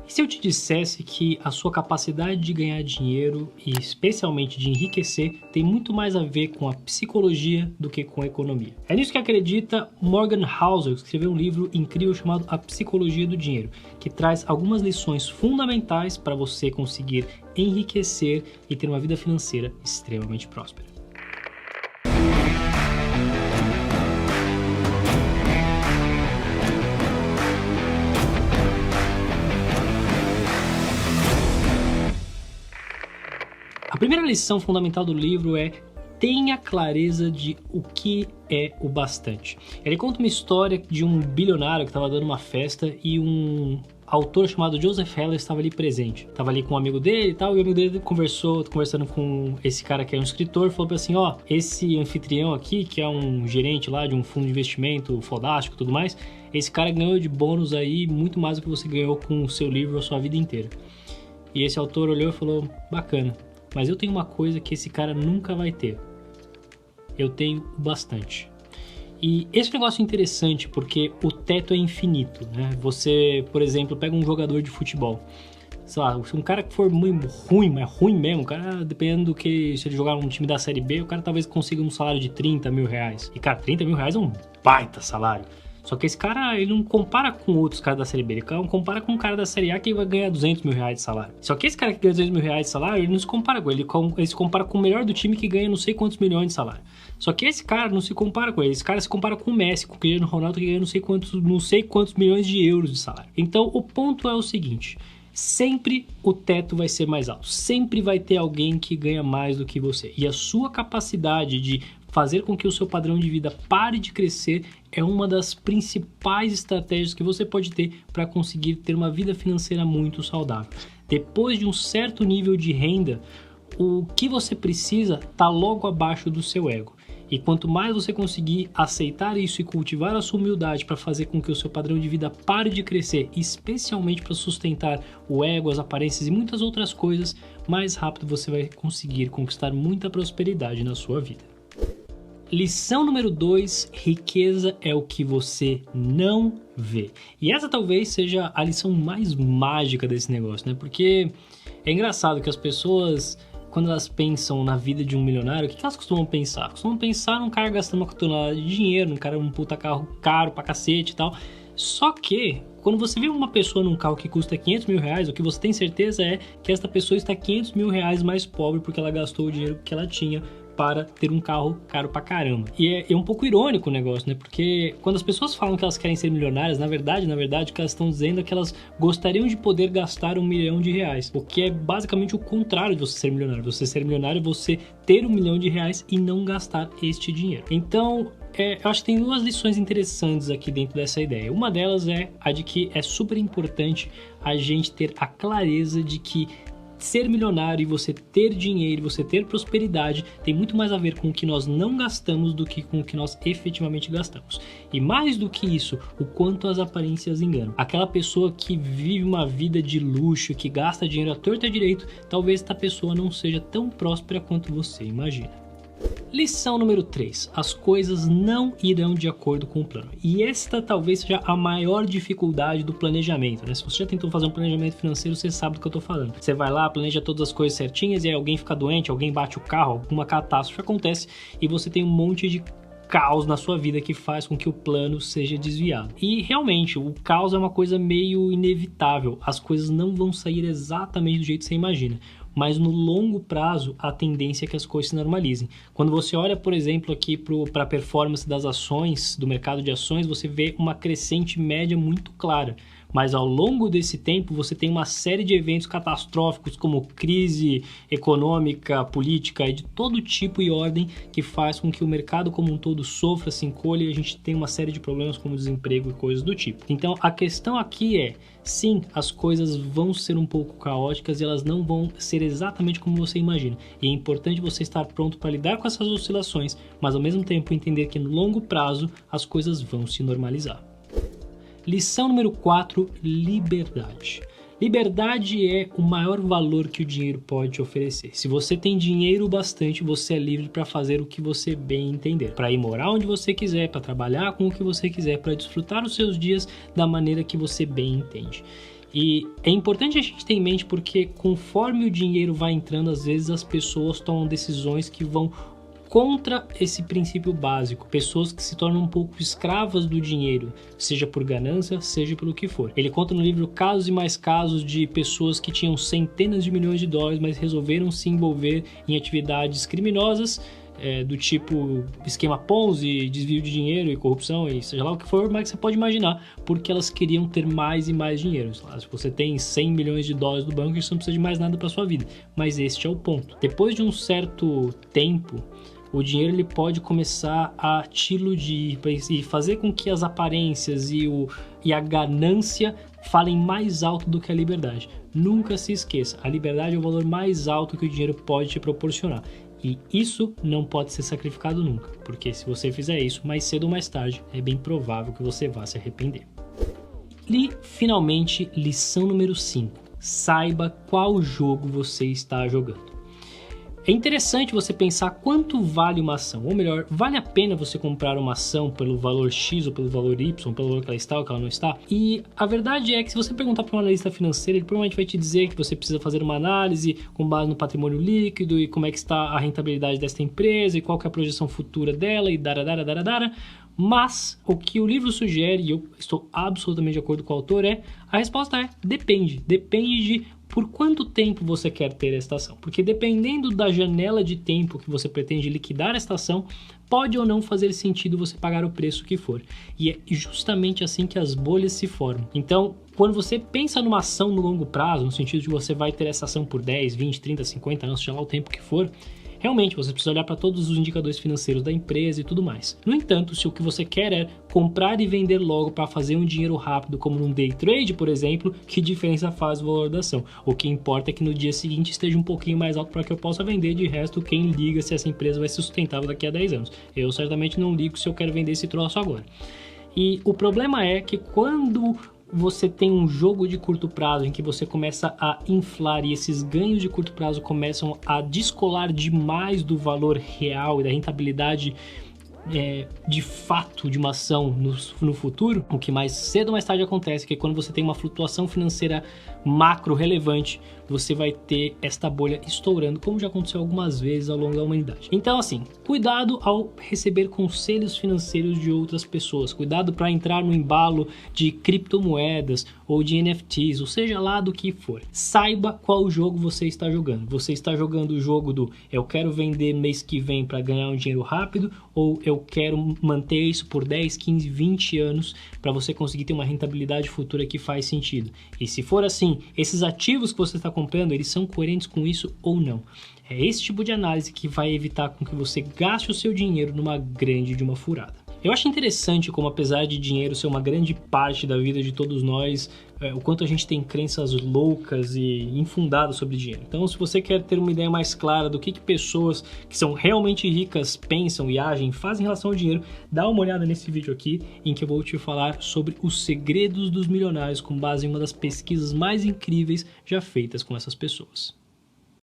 E se eu te dissesse que a sua capacidade de ganhar dinheiro e especialmente de enriquecer tem muito mais a ver com a psicologia do que com a economia? É nisso que acredita Morgan Housel, que escreveu um livro incrível chamado A Psicologia do Dinheiro, que traz algumas lições fundamentais para você conseguir enriquecer e ter uma vida financeira extremamente próspera. A primeira lição fundamental do livro é: tenha clareza de o que é o bastante. Ele conta uma história de um bilionário que estava dando uma festa e um autor chamado Joseph Heller estava ali presente. Estava ali com um amigo dele e tal, e o amigo dele conversando com esse cara que é um escritor, falou assim: ó, esse anfitrião aqui, que é um gerente lá de um fundo de investimento fodástico e tudo mais, esse cara ganhou de bônus aí muito mais do que você ganhou com o seu livro a sua vida inteira. E esse autor olhou e falou: bacana. Mas eu tenho uma coisa que esse cara nunca vai ter. Eu tenho bastante. E esse negócio é interessante porque o teto é infinito, né? Você, por exemplo, pega um jogador de futebol. Sei lá, se um cara que for muito ruim, mas ruim mesmo, o cara, dependendo do que, se ele jogar num time da Série B, o cara talvez consiga um salário de 30 mil reais. E cara, 30 mil reais é um baita salário. Só que esse cara, ele não compara com outros caras da Série B, ele compara com um cara da Série A que vai ganhar 200 mil reais de salário. Só que esse cara que ganha 200 mil reais de salário, ele não se compara com ele, ele se compara com o melhor do time que ganha não sei quantos milhões de salário. Só que esse cara não se compara com ele, esse cara se compara com o Messi, com o Cristiano Ronaldo, que ganha não sei quantos milhões de euros de salário. Então o ponto é o seguinte: sempre o teto vai ser mais alto, sempre vai ter alguém que ganha mais do que você. E a sua capacidade de fazer com que o seu padrão de vida pare de crescer é uma das principais estratégias que você pode ter para conseguir ter uma vida financeira muito saudável. Depois de um certo nível de renda, o que você precisa está logo abaixo do seu ego. E quanto mais você conseguir aceitar isso e cultivar a sua humildade para fazer com que o seu padrão de vida pare de crescer, especialmente para sustentar o ego, as aparências e muitas outras coisas, mais rápido você vai conseguir conquistar muita prosperidade na sua vida. Lição número 2, riqueza é o que você não vê. E essa talvez seja a lição mais mágica desse negócio, né? Porque é engraçado que as pessoas, quando elas pensam na vida de um milionário, o que elas costumam pensar? Costumam pensar num cara gastando uma tonelada de dinheiro, num cara um puta carro caro pra cacete e tal. Só que, quando você vê uma pessoa num carro que custa 500 mil reais, o que você tem certeza é que esta pessoa está 500 mil reais mais pobre porque ela gastou o dinheiro que ela tinha para ter um carro caro pra caramba. E é um pouco irônico o negócio, né? Porque quando as pessoas falam que elas querem ser milionárias, na verdade, o que elas estão dizendo é que elas gostariam de poder gastar 1 milhão de reais. O que é basicamente o contrário de você ser milionário. Você ser milionário é você ter 1 milhão de reais e não gastar este dinheiro. Então, eu acho que tem duas lições interessantes aqui dentro dessa ideia. Uma delas é a de que é super importante a gente ter a clareza de que ser milionário e você ter dinheiro, você ter prosperidade, tem muito mais a ver com o que nós não gastamos do que com o que nós efetivamente gastamos. E mais do que isso, o quanto as aparências enganam. Aquela pessoa que vive uma vida de luxo, que gasta dinheiro à torta e à direito, talvez esta pessoa não seja tão próspera quanto você imagina. Lição número 3. As coisas não irão de acordo com o plano. E esta talvez seja a maior dificuldade do planejamento, né? Se você já tentou fazer um planejamento financeiro, você sabe do que eu tô falando. Você vai lá, planeja todas as coisas certinhas e aí alguém fica doente, alguém bate o carro, alguma catástrofe acontece e você tem um monte de caos na sua vida que faz com que o plano seja desviado. E realmente, o caos é uma coisa meio inevitável. As coisas não vão sair exatamente do jeito que você imagina. Mas no longo prazo, a tendência é que as coisas se normalizem. Quando você olha, por exemplo, aqui para a performance das ações, do mercado de ações, você vê uma crescente média muito clara. Mas ao longo desse tempo você tem uma série de eventos catastróficos como crise econômica, política e de todo tipo e ordem que faz com que o mercado como um todo sofra, se encolha e a gente tem uma série de problemas como desemprego e coisas do tipo. Então a questão aqui é, sim, as coisas vão ser um pouco caóticas e elas não vão ser exatamente como você imagina. E é importante você estar pronto para lidar com essas oscilações, mas ao mesmo tempo entender que no longo prazo as coisas vão se normalizar. Lição número 4, liberdade. Liberdade é o maior valor que o dinheiro pode te oferecer. Se você tem dinheiro bastante, você é livre para fazer o que você bem entender. Para ir morar onde você quiser, para trabalhar com o que você quiser, para desfrutar os seus dias da maneira que você bem entende. E é importante a gente ter em mente porque conforme o dinheiro vai entrando, às vezes as pessoas tomam decisões que vão contra esse princípio básico, pessoas que se tornam um pouco escravas do dinheiro, seja por ganância, seja pelo que for. Ele conta no livro casos e mais casos de pessoas que tinham centenas de milhões de dólares, mas resolveram se envolver em atividades criminosas, do tipo esquema Ponzi, desvio de dinheiro e corrupção, e seja lá o que for, mas você pode imaginar, porque elas queriam ter mais e mais dinheiro. Se você tem 100 milhões de dólares no banco, isso não precisa de mais nada para sua vida, mas este é o ponto. Depois de um certo tempo, o dinheiro ele pode começar a te iludir e fazer com que as aparências e a ganância falem mais alto do que a liberdade. Nunca se esqueça, a liberdade é o valor mais alto que o dinheiro pode te proporcionar. E isso não pode ser sacrificado nunca, porque se você fizer isso, mais cedo ou mais tarde, é bem provável que você vá se arrepender. E, finalmente, lição número 5. Saiba qual jogo você está jogando. É interessante você pensar quanto vale uma ação, ou melhor, vale a pena você comprar uma ação pelo valor X ou pelo valor Y, pelo valor que ela está ou que ela não está? E a verdade é que se você perguntar para um analista financeiro, ele provavelmente vai te dizer que você precisa fazer uma análise com base no patrimônio líquido e como é que está a rentabilidade desta empresa e qual que é a projeção futura dela e daradara. Mas o que o livro sugere, e eu estou absolutamente de acordo com o autor, a resposta é depende. Depende de por quanto tempo você quer ter esta ação. Porque dependendo da janela de tempo que você pretende liquidar esta ação, pode ou não fazer sentido você pagar o preço que for. E é justamente assim que as bolhas se formam. Então, quando você pensa numa ação no longo prazo, no sentido de que você vai ter essa ação por 10, 20, 30, 50 anos, seja lá o tempo que for, realmente, você precisa olhar para todos os indicadores financeiros da empresa e tudo mais. No entanto, se o que você quer é comprar e vender logo para fazer um dinheiro rápido, como num day trade, por exemplo, que diferença faz o valor da ação? O que importa é que no dia seguinte esteja um pouquinho mais alto para que eu possa vender, de resto, quem liga se essa empresa vai ser sustentável daqui a 10 anos. Eu certamente não ligo se eu quero vender esse troço agora. E o problema é que quando você tem um jogo de curto prazo em que você começa a inflar e esses ganhos de curto prazo começam a descolar demais do valor real e da rentabilidade de fato de uma ação no futuro, o que mais cedo ou mais tarde acontece, que quando você tem uma flutuação financeira macro relevante, você vai ter esta bolha estourando, como já aconteceu algumas vezes ao longo da humanidade. Então, assim, cuidado ao receber conselhos financeiros de outras pessoas, cuidado para entrar no embalo de criptomoedas ou de NFTs, ou seja lá do que for. Saiba qual jogo você está jogando. Você está jogando o jogo do eu quero vender mês que vem para ganhar um dinheiro rápido, ou eu quero manter isso por 10, 15, 20 anos para você conseguir ter uma rentabilidade futura que faz sentido. E se for assim, esses ativos que você está comprando, eles são coerentes com isso ou não? É esse tipo de análise que vai evitar com que você gaste o seu dinheiro numa grande de uma furada. Eu acho interessante como, apesar de dinheiro ser uma grande parte da vida de todos nós, o quanto a gente tem crenças loucas e infundadas sobre dinheiro. Então, se você quer ter uma ideia mais clara do que pessoas que são realmente ricas pensam e agem, fazem em relação ao dinheiro, dá uma olhada nesse vídeo aqui, em que eu vou te falar sobre os segredos dos milionários com base em uma das pesquisas mais incríveis já feitas com essas pessoas.